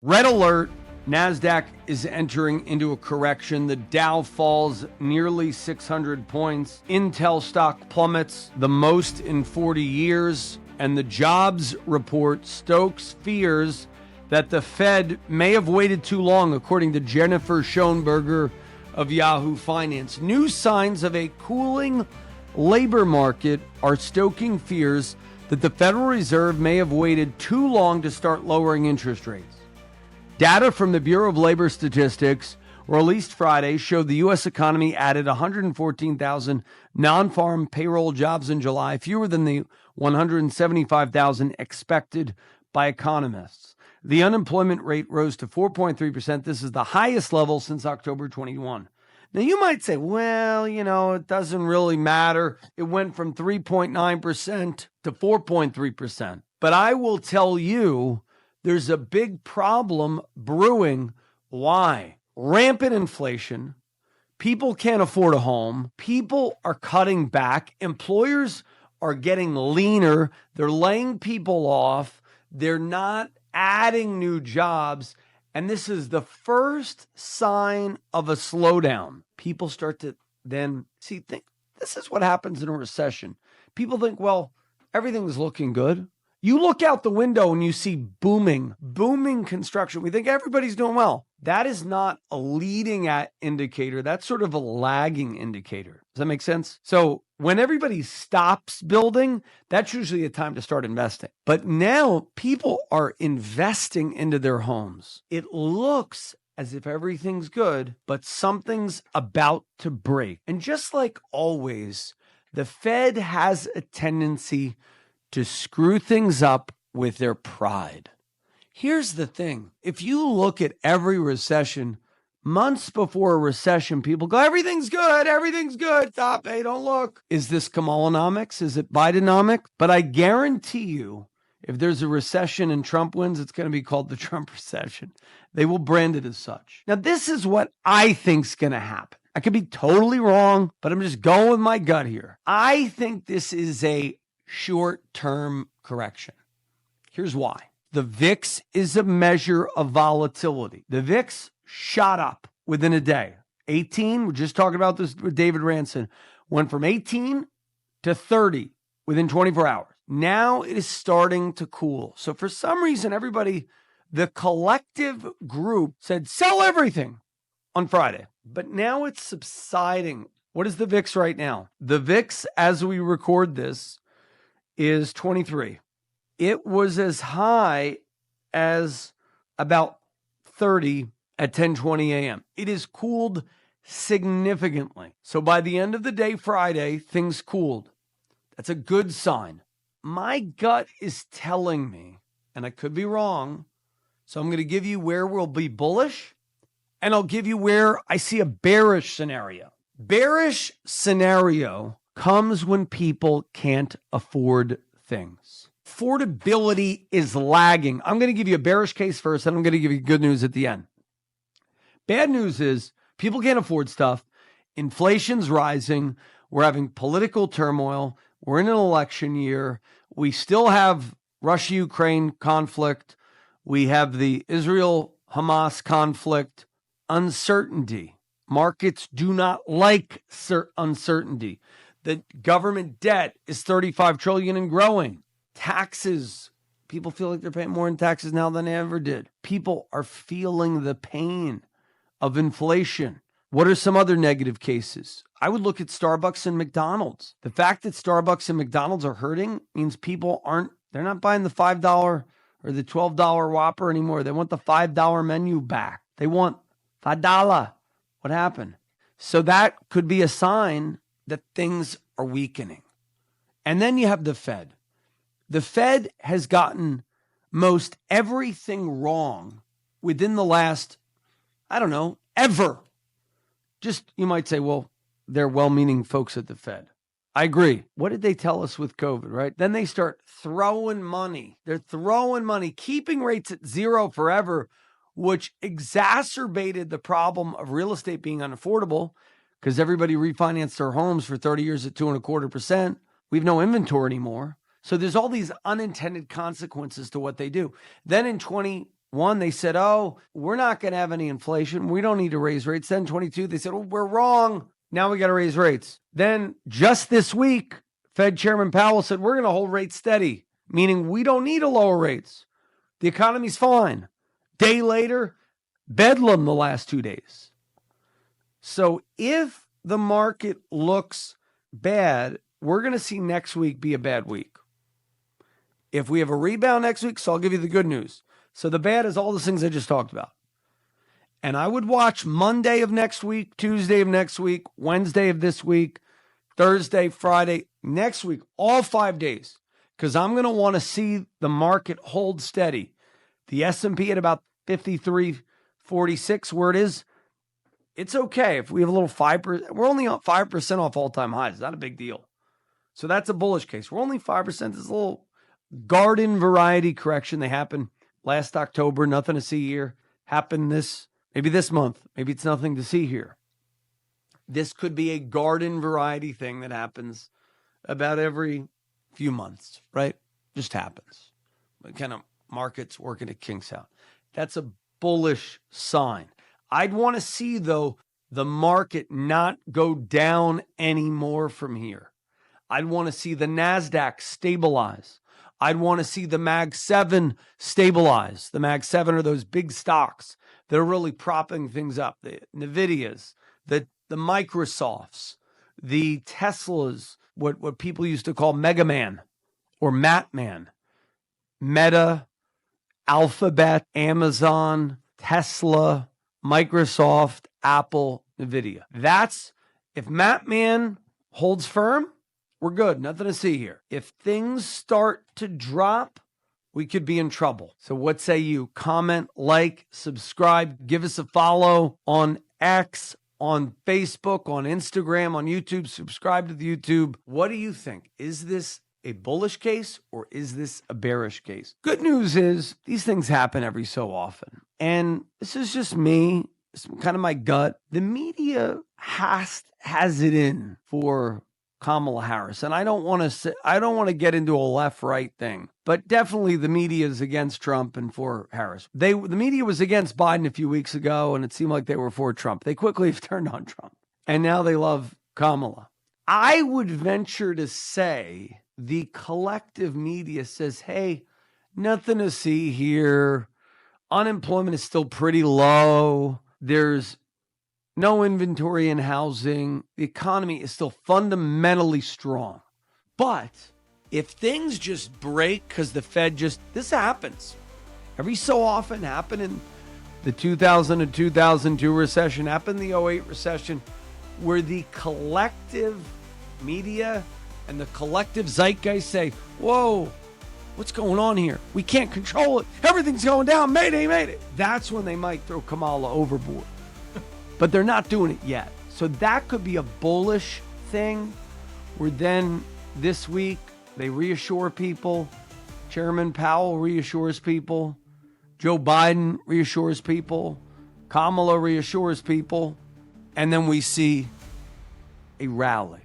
Red alert. NASDAQ is entering into a correction. The Dow falls nearly 600 points. Intel stock plummets the most in 40 years. And the jobs report stokes fears that the Fed may have waited too long, according to Jennifer Schoenberger of Yahoo Finance. New signs of a cooling labor market are stoking fears that the Federal Reserve may have waited too long to start lowering interest rates. Data from the Bureau of Labor Statistics, released Friday, showed the U.S. economy added 114,000 non-farm payroll jobs in July, fewer than the 175,000 expected by economists. The unemployment rate rose to 4.3%. This is the highest level since October 21. Now, you might say, well, it doesn't really matter. It went from 3.9% to 4.3%. But I will tell you, there's a big problem brewing. Why? Rampant inflation. People can't afford a home. People are cutting back. Employers are getting leaner. They're laying people off. They're not adding new jobs. And this is the first sign of a slowdown. People start to then think this is what happens in a recession. People think, well, everything's looking good. You look out the window and you see booming construction. We think everybody's doing well. That is not a leading indicator. That's sort of a lagging indicator. Does that make sense? So when everybody stops building, that's usually a time to start investing. But now people are investing into their homes. It looks as if everything's good, but something's about to break. And just like always, the Fed has a tendency to screw things up with their pride. Here's the thing. If you look at every recession, months before a recession, people go, everything's good, stop, hey, don't look. Is this Kamalanomics? Is it Bidenomics? But I guarantee you, if there's a recession and Trump wins, it's going to be called the Trump recession. They will brand it as such. Now, this is what I think's going to happen. I could be totally wrong, but I'm just going with my gut here. I think this is a short-term correction. Here's why. The VIX is a measure of volatility. The VIX shot up within a day. 18, we're just talking about this with David Ranson, went from 18 to 30 within 24 hours. Now it is starting to cool. So for some reason, the collective group said, sell everything on Friday. But now it's subsiding. What is the VIX right now? The VIX, as we record this, is 23. It was as high as about 30 at 10:20 a.m. It has cooled significantly. So by the end of the day, Friday, things cooled. That's a good sign. My gut is telling me, and I could be wrong, so I'm going to give you where we'll be bullish, and I'll give you where I see a bearish scenario. Bearish scenario comes when people can't afford things. Affordability is lagging. I'm going to give you a bearish case first, and I'm going to give you good news at the end. Bad news is people can't afford stuff. Inflation's rising. We're having political turmoil. We're in an election year. We still have Russia-Ukraine conflict. We have the Israel-Hamas conflict. Uncertainty. Markets do not like uncertainty. The government debt is $35 trillion and growing. Taxes. People feel like they're paying more in taxes now than they ever did. People are feeling the pain of inflation. What are some other negative cases? I would look at Starbucks and McDonald's. The fact that Starbucks and McDonald's are hurting means people they're not buying the $5 or the $12 Whopper anymore. They want the $5 menu back. They want $5. What happened? So that could be a sign that things are weakening. And then you have the Fed. The Fed has gotten most everything wrong within the last, ever. Just, you might say, well, they're well-meaning folks at the Fed. I agree. What did they tell us with COVID, right? Then they start throwing money. They're throwing money, keeping rates at zero forever, which exacerbated the problem of real estate being unaffordable because everybody refinanced their homes for 30 years at 2.25%. We have no inventory anymore. So there's all these unintended consequences to what they do. Then in One, they said, oh, we're not going to have any inflation. We don't need to raise rates. Then 22, they said, oh, we're wrong. Now we got to raise rates. Then just this week, Fed Chairman Powell said, we're going to hold rates steady, meaning we don't need to lower rates. The economy's fine. Day later, bedlam the last 2 days. So if the market looks bad, we're going to see next week be a bad week. If we have a rebound next week, so I'll give you the good news. So the bad is all the things I just talked about. And I would watch Monday of next week, Tuesday of next week, Wednesday of this week, Thursday, Friday, next week, all 5 days, because I'm going to want to see the market hold steady. The S&P at about 53.46, where it is, it's okay. If we have a little 5%, we're only 5% off all-time highs. It's not a big deal. So that's a bullish case. We're only 5%. This is a little garden variety correction. They happen last October, nothing to see here. Happened maybe this month. Maybe it's nothing to see here. This could be a garden variety thing that happens about every few months, right? Just happens. Kind of markets working at kinks out. That's a bullish sign. I'd want to see, though, the market not go down anymore from here. I'd want to see the NASDAQ stabilize. I'd want to see the Mag 7 stabilize. The Mag 7 are those big stocks that are really propping things up. The NVIDIAs, the Microsofts, the Teslas, what people used to call Mega Man or Matman, Meta, Alphabet, Amazon, Tesla, Microsoft, Apple, NVIDIA. That's, if Matman holds firm, we're good. Nothing to see here. If things start to drop, we could be in trouble. So what say you? Comment, like, subscribe, give us a follow on X, on Facebook, on Instagram, on YouTube. Subscribe to the YouTube. What do you think? Is this a bullish case or is this a bearish case? Good news is these things happen every so often. And this is just me. It's kind of my gut. The media has it in for Kamala Harris. And I don't want to get into a left-right thing, but definitely the media is against Trump and for Harris. The media was against Biden a few weeks ago, and it seemed like they were for Trump. They quickly have turned on Trump, and now they love Kamala. I would venture to say the collective media says, hey, nothing to see here. Unemployment is still pretty low. There's no inventory in housing. The economy is still fundamentally strong. But if things just break because the Fed this happens every so often, happened in the 2000 and 2002 recession, happened in the 08 recession, where the collective media and the collective zeitgeist say, whoa, what's going on here? We can't control it. Everything's going down. Mayday, mayday. That's when they might throw Kamala overboard. But they're not doing it yet. So that could be a bullish thing where then this week they reassure people. Chairman Powell reassures people. Joe Biden reassures people. Kamala reassures people. And then we see a rally.